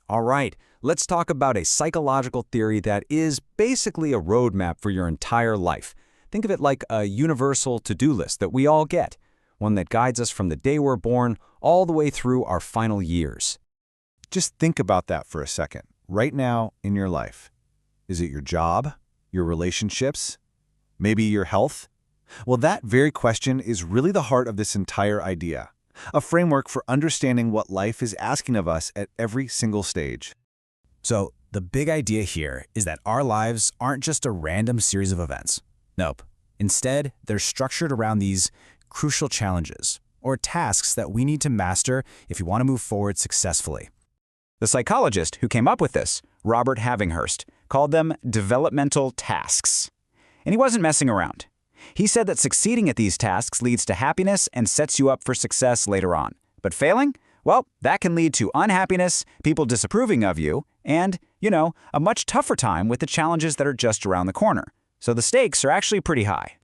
All right, let's talk about a psychological theory that is basically a roadmap for your entire life. Think of it like a universal to-do list that we all get, one that guides us from the day we're born all the way through our final years. Just think about that for a second. Right now in your life, is it your job, your relationships, maybe your health? Well, that very question is really the heart of this entire idea, a framework for understanding what life is asking of us at every single stage. So, the big idea here is that our lives aren't just a random series of events. Nope. Instead, they're structured around these crucial challenges, or tasks that we need to master if we want to move forward successfully. The psychologist who came up with this, Robert Havighurst, called them developmental tasks. And he wasn't messing around. He said that succeeding at these tasks leads to happiness and sets you up for success later on. But failing? Well, that can lead to unhappiness, people disapproving of you, and, a much tougher time with the challenges that are just around the corner. So the stakes are actually pretty high.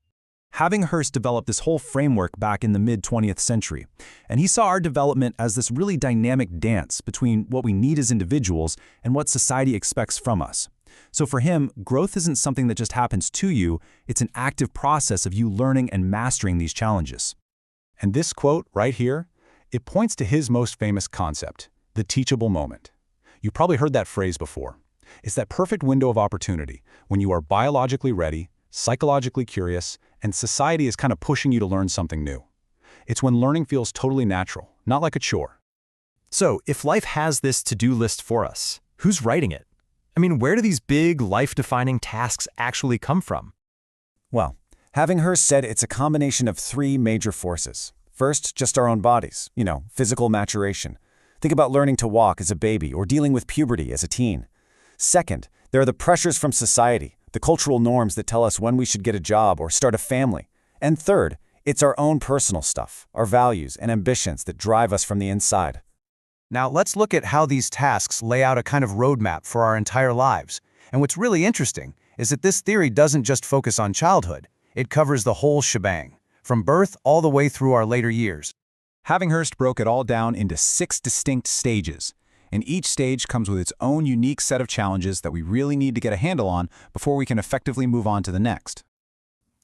Havighurst developed this whole framework back in the mid-20th century, and he saw our development as this really dynamic dance between what we need as individuals and what society expects from us. So for him, growth isn't something that just happens to you, it's an active process of you learning and mastering these challenges. And this quote right here, it points to his most famous concept, the teachable moment. You've probably heard that phrase before. It's that perfect window of opportunity when you are biologically ready, psychologically curious, and society is kind of pushing you to learn something new. It's when learning feels totally natural, not like a chore. So, if life has this to-do list for us, who's writing it? I mean, where do these big, life-defining tasks actually come from? Well, Havighurst said it's a combination of three major forces. First, just our own bodies, physical maturation. Think about learning to walk as a baby or dealing with puberty as a teen. Second, there are the pressures from society, the cultural norms that tell us when we should get a job or start a family. And third, it's our own personal stuff, our values and ambitions that drive us from the inside. Now let's look at how these tasks lay out a kind of roadmap for our entire lives. And what's really interesting is that this theory doesn't just focus on childhood. It covers the whole shebang, from birth all the way through our later years. Havighurst broke it all down into 6 distinct stages, and each stage comes with its own unique set of challenges that we really need to get a handle on before we can effectively move on to the next.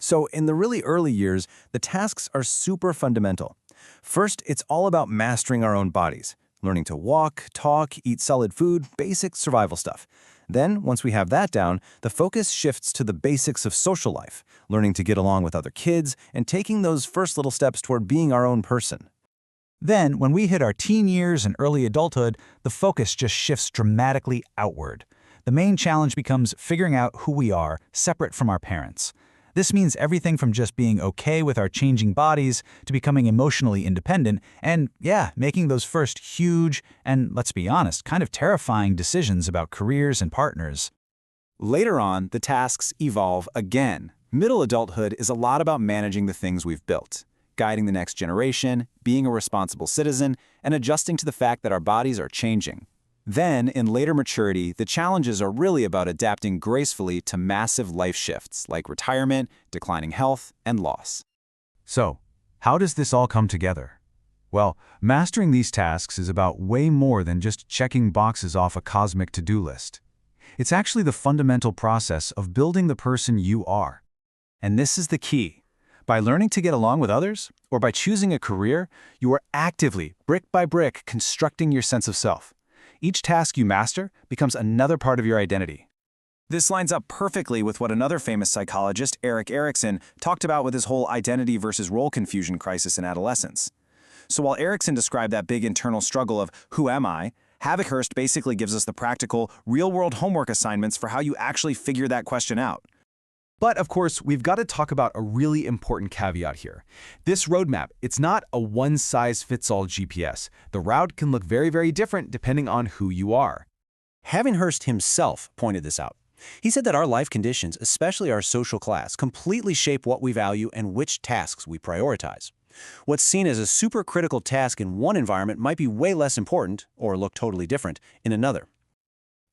So in the really early years, the tasks are super fundamental. First, it's all about mastering our own bodies, learning to walk, talk, eat solid food, basic survival stuff. Then, once we have that down, the focus shifts to the basics of social life, learning to get along with other kids, and taking those first little steps toward being our own person. Then, when we hit our teen years and early adulthood, the focus just shifts dramatically outward. The main challenge becomes figuring out who we are, separate from our parents. This means everything from just being okay with our changing bodies to becoming emotionally independent and, making those first huge and, let's be honest, kind of terrifying decisions about careers and partners. Later on, the tasks evolve again. Middle adulthood is a lot about managing the things we've built, guiding the next generation, being a responsible citizen, and adjusting to the fact that our bodies are changing. Then, in later maturity, the challenges are really about adapting gracefully to massive life shifts like retirement, declining health, and loss. So, how does this all come together? Well, mastering these tasks is about way more than just checking boxes off a cosmic to-do list. It's actually the fundamental process of building the person you are. And this is the key. By learning to get along with others, or by choosing a career, you are actively, brick by brick, constructing your sense of self. Each task you master becomes another part of your identity. This lines up perfectly with what another famous psychologist, Erik Erikson, talked about with his whole identity versus role confusion crisis in adolescence. So while Erikson described that big internal struggle of who am I, Havighurst basically gives us the practical, real-world homework assignments for how you actually figure that question out. But of course, we've got to talk about a really important caveat here. This roadmap, it's not a one-size-fits-all GPS. The route can look very, very different depending on who you are. Havighurst himself pointed this out. He said that our life conditions, especially our social class, completely shape what we value and which tasks we prioritize. What's seen as a super-critical task in one environment might be way less important, or look totally different, in another.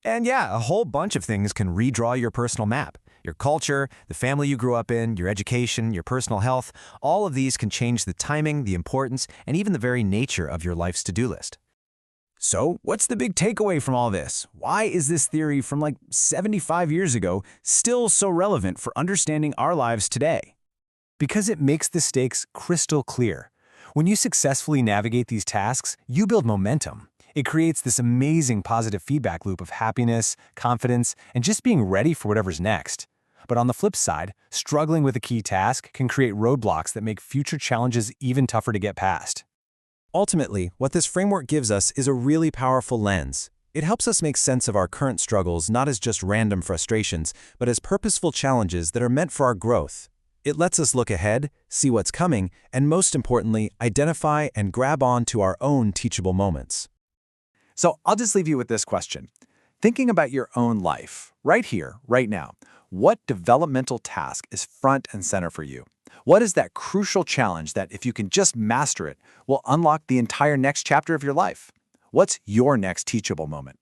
And a whole bunch of things can redraw your personal map. Your culture, the family you grew up in, your education, your personal health, all of these can change the timing, the importance, and even the very nature of your life's to-do list. So, what's the big takeaway from all this? Why is this theory from like 75 years ago still so relevant for understanding our lives today? Because it makes the stakes crystal clear. When you successfully navigate these tasks, you build momentum. It creates this amazing positive feedback loop of happiness, confidence, and just being ready for whatever's next. But on the flip side, struggling with a key task can create roadblocks that make future challenges even tougher to get past. Ultimately, what this framework gives us is a really powerful lens. It helps us make sense of our current struggles not as just random frustrations, but as purposeful challenges that are meant for our growth. It lets us look ahead, see what's coming, and most importantly, identify and grab on to our own teachable moments. So I'll just leave you with this question. Thinking about your own life, right here, right now, what developmental task is front and center for you? What is that crucial challenge that, if you can just master it, will unlock the entire next chapter of your life? What's your next teachable moment?